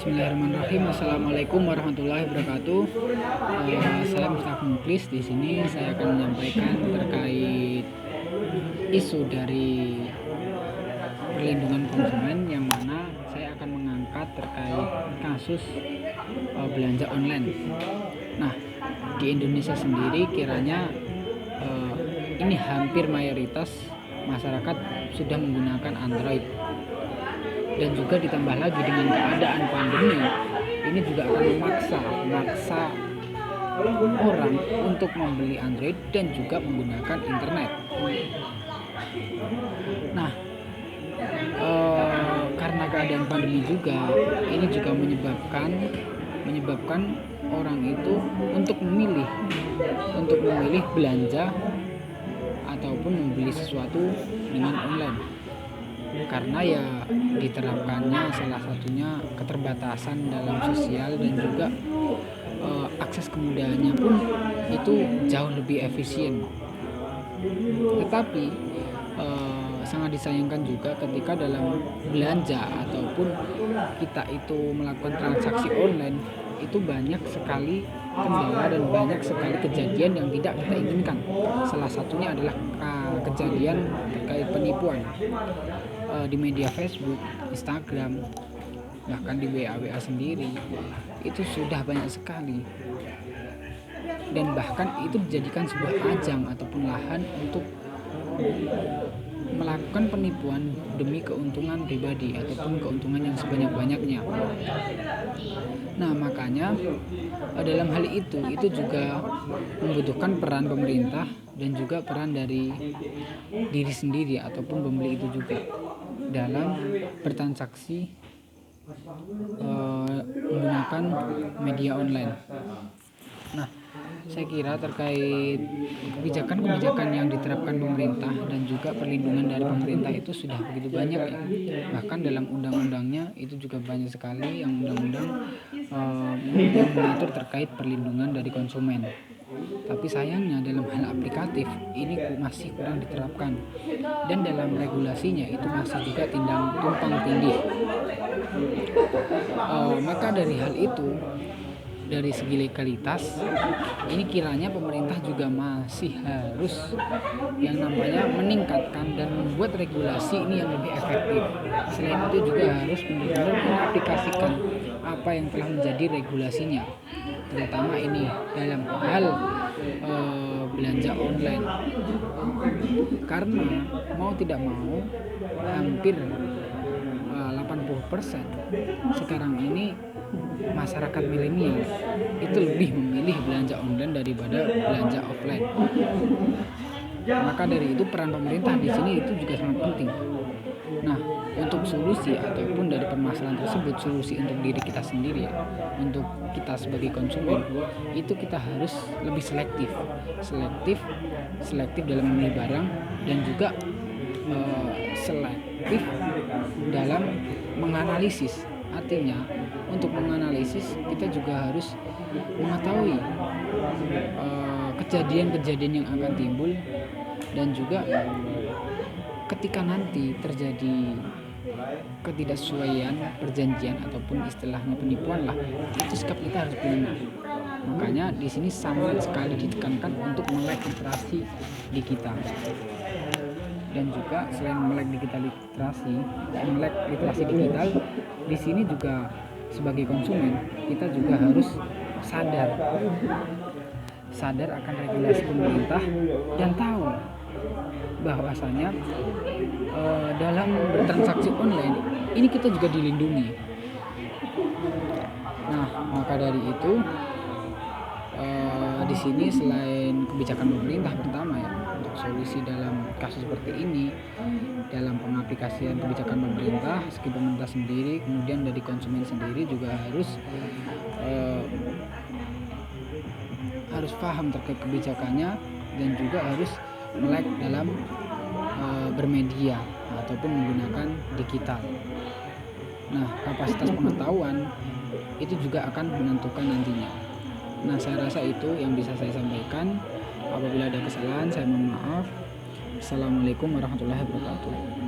Bismillahirrahmanirrahim. Assalamualaikum warahmatullahi wabarakatuh. Saya Mustafa Muklis. Di sini saya akan menyampaikan terkait isu dari perlindungan konsumen, yang mana saya akan mengangkat terkait kasus belanja online. Nah, di Indonesia sendiri kiranya ini hampir mayoritas masyarakat sudah menggunakan Android. Dan juga ditambah lagi dengan keadaan pandemi, ini juga akan memaksa orang untuk membeli Android dan juga menggunakan internet. Nah, karena keadaan pandemi juga, ini juga menyebabkan orang itu untuk memilih belanja ataupun membeli sesuatu dengan online. Karena ya diterapkannya salah satunya keterbatasan dalam sosial, dan juga akses kemudahannya pun itu jauh lebih efisien. Tetapi sangat disayangkan juga ketika dalam belanja ataupun kita itu melakukan transaksi online, itu banyak sekali kendala dan banyak sekali kejadian yang tidak kita inginkan. Salah satunya adalah kejadian terkait penipuan di media Facebook, Instagram, bahkan di WA sendiri. Itu sudah banyak sekali, dan bahkan itu dijadikan sebuah ajang ataupun lahan untuk melakukan penipuan demi keuntungan pribadi ataupun keuntungan yang sebanyak-banyaknya. Nah, makanya dalam hal itu juga membutuhkan peran pemerintah dan juga peran dari diri sendiri ataupun pembeli itu juga dalam bertransaksi menggunakan media online. Nah, saya kira terkait kebijakan yang diterapkan pemerintah dan juga perlindungan dari pemerintah itu sudah begitu banyak ya. Bahkan dalam undang-undangnya itu juga banyak sekali yang undang-undang yang mengatur terkait perlindungan dari konsumen. Tapi sayangnya dalam hal aplikatif ini masih kurang diterapkan, dan dalam regulasinya itu masih juga tumpang tindih. Maka dari hal itu, dari segi legalitas, ini kiranya pemerintah juga masih harus yang namanya meningkatkan dan membuat regulasi ini yang lebih efektif. Selain itu juga harus benar-benar mengaplikasikan apa yang telah menjadi regulasinya, terutama ini dalam hal belanja online. Karena mau tidak mau hampir 80% sekarang ini masyarakat milenial itu lebih memilih belanja online daripada belanja offline. Maka dari itu peran pemerintah di sini itu juga sangat penting. Nah, untuk solusi ataupun dari permasalahan tersebut, solusi untuk diri kita sendiri, untuk kita sebagai konsumen, itu kita harus lebih selektif dalam memilih barang, dan juga selektif dalam menganalisis. Artinya untuk menganalisis kita juga harus mengetahui kejadian-kejadian yang akan timbul, dan juga ketika nanti terjadi ketidaksesuaian perjanjian ataupun istilahnya penipuan lah, itu sikap kita harus benar. Makanya di sini sangat sekali ditekankan untuk melek literasi digital. Dan juga selain melek literasi digital, di sini juga sebagai konsumen kita juga harus sadar akan regulasi pemerintah, dan tahu bahwasanya dalam bertransaksi online ini kita juga dilindungi. Nah, maka dari itu di sini selain kebijakan pemerintah pertama ya, untuk solusi dalam kasus seperti ini, dalam pengaplikasian kebijakan pemerintah, segi pemerintah sendiri, kemudian dari konsumen sendiri juga harus paham terkait kebijakannya, dan juga harus melek dalam bermedia ataupun menggunakan digital. Nah, kapasitas pengetahuan itu juga akan menentukan nantinya. Nah, saya rasa itu yang bisa saya sampaikan. Apabila ada kesalahan, saya mohon maaf. Assalamualaikum warahmatullahi wabarakatuh.